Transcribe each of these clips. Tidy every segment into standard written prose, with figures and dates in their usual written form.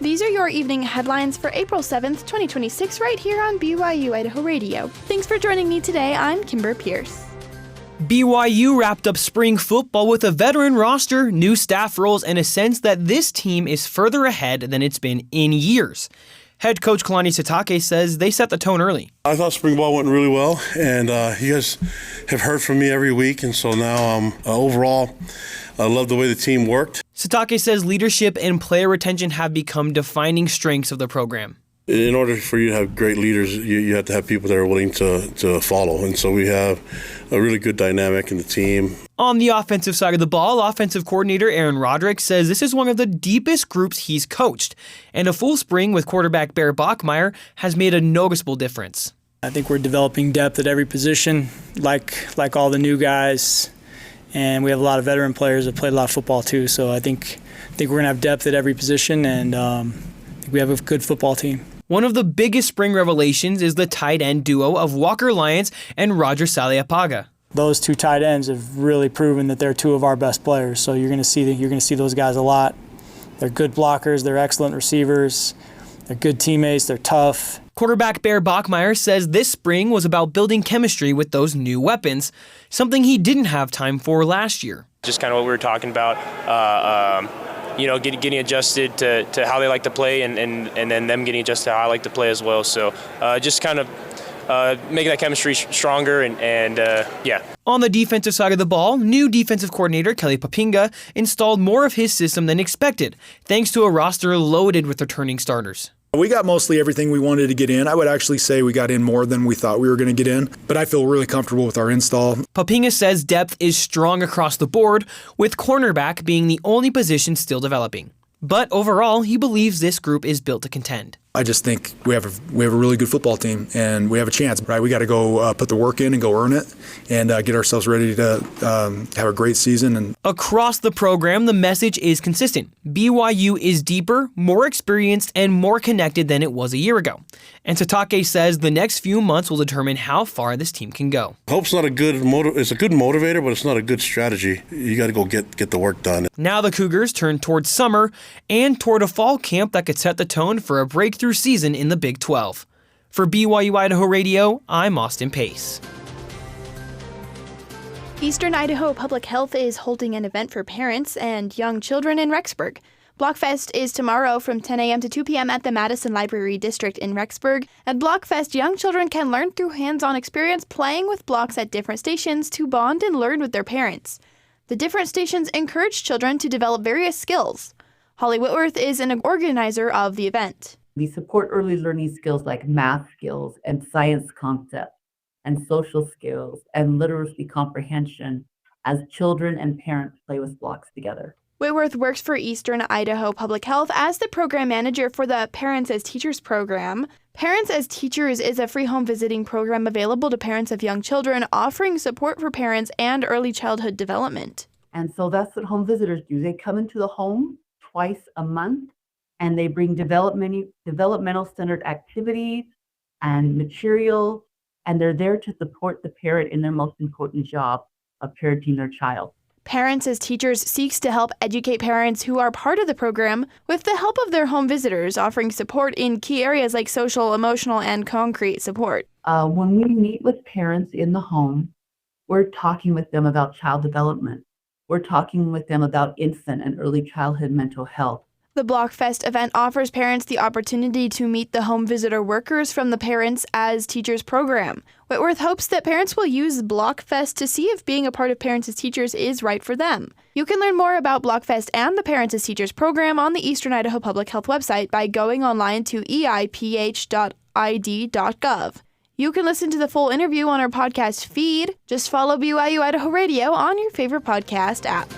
These are your evening headlines for April 7th, 2026, right here on BYU-Idaho Radio. Thanks for joining me today. I'm Kimber Pierce. BYU wrapped up spring football with a veteran roster, new staff roles, and a sense that this team is further ahead than it's been in years. Head coach Kalani Sitake says they set the tone early. I thought spring ball went really well, and you guys have heard from me every week, and so now overall, I love the way the team worked. Sitake says leadership and player retention have become defining strengths of the program. In order for you to have great leaders, you have to have people that are willing to follow, and so we have a really good dynamic in the team. On the offensive side of the ball, offensive coordinator Aaron Roderick says this is one of the deepest groups he's coached, and a full spring with quarterback Bear Bachmeier has made a noticeable difference. I think we're developing depth at every position, like all the new guys, and we have a lot of veteran players that played a lot of football too. So I think we're going to have depth at every position, and I think we have a good football team. One of the biggest spring revelations is the tight end duo of Walker Lyons and Roger Saleapaga. Those two tight ends have really proven that they're two of our best players. So you're going to see those guys a lot. They're good blockers. They're excellent receivers. They're good teammates. They're tough. Quarterback Bear Bachmeier says this spring was about building chemistry with those new weapons, something he didn't have time for last year. Just kind of what we were talking about. Getting adjusted to how they like to play and then them getting adjusted to how I like to play as well. So just kind of making that chemistry stronger and. On the defensive side of the ball, new defensive coordinator Kelly Papinga installed more of his system than expected, thanks to a roster loaded with returning starters. We got mostly everything we wanted to get in. I would actually say we got in more than we thought we were going to get in, but I feel really comfortable with our install. Papinga says depth is strong across the board, with cornerback being the only position still developing. But overall, he believes this group is built to contend. I just think we have a really good football team, and we have a chance. Right, we got to go put the work in and go earn it, and get ourselves ready to have a great season. And across the program, the message is consistent. BYU is deeper, more experienced, and more connected than it was a year ago. And Sitake says the next few months will determine how far this team can go. Hope's not a good it's a good motivator, but it's not a good strategy. You got to go get the work done. Now the Cougars turn towards summer and toward a fall camp that could set the tone for a breakthrough season in the Big 12. For BYU-Idaho Radio, I'm Austin Pace. Eastern Idaho Public Health is holding an event for parents and young children in Rexburg. Blockfest is tomorrow from 10 a.m. to 2 p.m. at the Madison Library District in Rexburg. At Blockfest, young children can learn through hands-on experience playing with blocks at different stations to bond and learn with their parents. The different stations encourage children to develop various skills. Holly Whitworth is an organizer of the event. We support early learning skills like math skills and science concepts and social skills and literacy comprehension as children and parents play with blocks together. Whitworth works for Eastern Idaho Public Health as the program manager for the Parents as Teachers program. Parents as Teachers is a free home visiting program available to parents of young children, offering support for parents and early childhood development. And so that's what home visitors do. They come into the home twice a month, and they bring developmental centered activities and material, and they're there to support the parent in their most important job of parenting their child. Parents as Teachers seeks to help educate parents who are part of the program with the help of their home visitors, offering support in key areas like social, emotional, and concrete support. When we meet with parents in the home, we're talking with them about child development. We're talking with them about infant and early childhood mental health. The Blockfest event offers parents the opportunity to meet the home visitor workers from the Parents as Teachers program. Whitworth hopes that parents will use Blockfest to see if being a part of Parents as Teachers is right for them. You can learn more about Blockfest and the Parents as Teachers program on the Eastern Idaho Public Health website by going online to eiph.id.gov. You can listen to the full interview on our podcast feed. Just follow BYU-Idaho Radio on your favorite podcast app.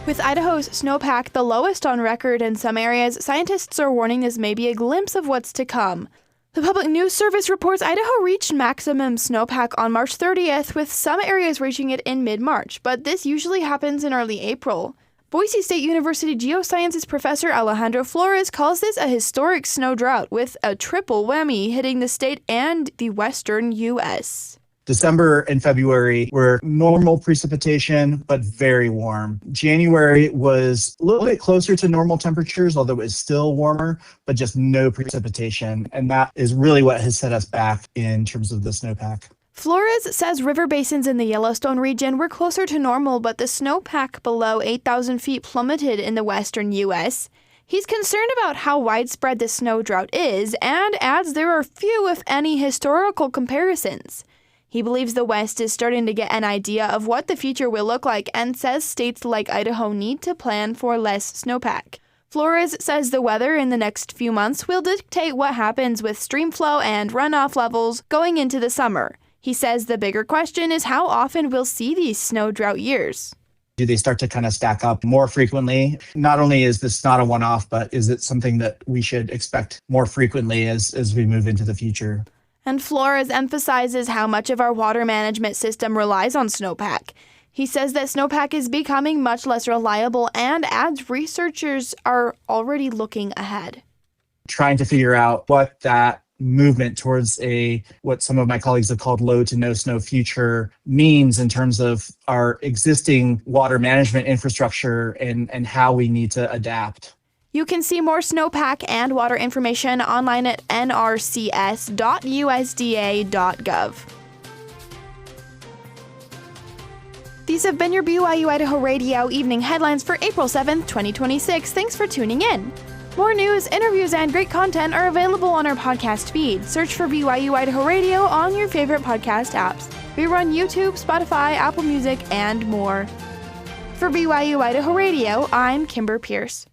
With Idaho's snowpack the lowest on record in some areas, scientists are warning this may be a glimpse of what's to come. The Public News Service reports Idaho reached maximum snowpack on March 30th, with some areas reaching it in mid-March, but this usually happens in early April. Boise State University geosciences professor Alejandro Flores calls this a historic snow drought, with a triple whammy hitting the state and the western U.S. December and February were normal precipitation, but very warm. January was a little bit closer to normal temperatures, although it was still warmer, but just no precipitation. And that is really what has set us back in terms of the snowpack. Flores says river basins in the Yellowstone region were closer to normal, but the snowpack below 8,000 feet plummeted in the western U.S. He's concerned about how widespread the snow drought is and adds there are few, if any, historical comparisons. He believes the West is starting to get an idea of what the future will look like and says states like Idaho need to plan for less snowpack. Flores says the weather in the next few months will dictate what happens with stream flow and runoff levels going into the summer. He says the bigger question is how often we'll see these snow drought years. Do they start to kind of stack up more frequently? Not only is this not a one-off, but is it something that we should expect more frequently as we move into the future? And Flores emphasizes how much of our water management system relies on snowpack. He says that snowpack is becoming much less reliable and adds researchers are already looking ahead. Trying to figure out what that movement towards what some of my colleagues have called low to no snow future means in terms of our existing water management infrastructure and how we need to adapt. You can see more snowpack and water information online at nrcs.usda.gov. These have been your BYU-Idaho Radio evening headlines for April 7th, 2026. Thanks for tuning in. More news, interviews, and great content are available on our podcast feed. Search for BYU-Idaho Radio on your favorite podcast apps. We run YouTube, Spotify, Apple Music, and more. For BYU-Idaho Radio, I'm Kimber Pierce.